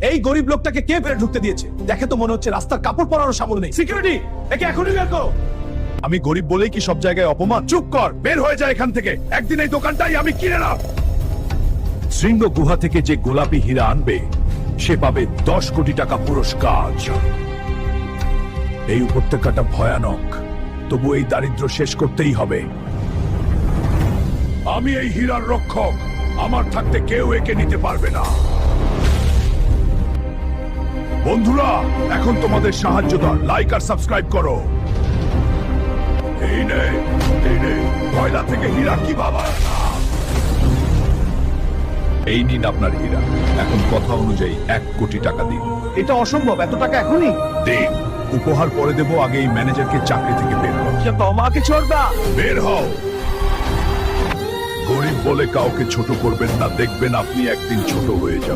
এই গরিব লোকটাকে কে ফেলে ঢুকতে দিয়েছে? দেখে তো মনে হচ্ছে রাস্তার কাপড় পরারও সামল নেই। সিকিউরিটি, একে এখনই বের করো। আমি গরিব বলেই কি সব জায়গায় অপমান? চুপ কর, বের হয়ে যায় এখান থেকে। একদিন এই দোকানটাই আমি কিনে নাও। শৃঙ্গ গুহা থেকে যে গোলাপি হীরা আনবে সে পাবে 10 কোটি টাকা পুরস্কার। এই উপত্যকাটা ভয়ানক, তবু এই দারিদ্র শেষ করতেই হবে। আমি এই হীরার রক্ষক, আমার থাকতে কেউ একে নিতে পারবে না। বন্ধুরা, এখন তোমাদের সাহায্য দর, লাইক আর সাবস্ক্রাইব করো। এই নে কয়লা থেকে হীরা কি বাবা। এই নিন আপনার হীরা, এখন কথা অনুযায়ী 1 কোটি টাকা দিন। এটা অসম্ভব, এত টাকা এখনই দিন, উপহার পরে দেবো, আগে এই ম্যানেজারকে চাকরি থেকে বের কর। আমাকে ছোড়বা। বের হও। গরিব বলে কাউকে ছোট করবেন না, দেখবেন আপনি একদিন ছোট হয়ে যাবেন।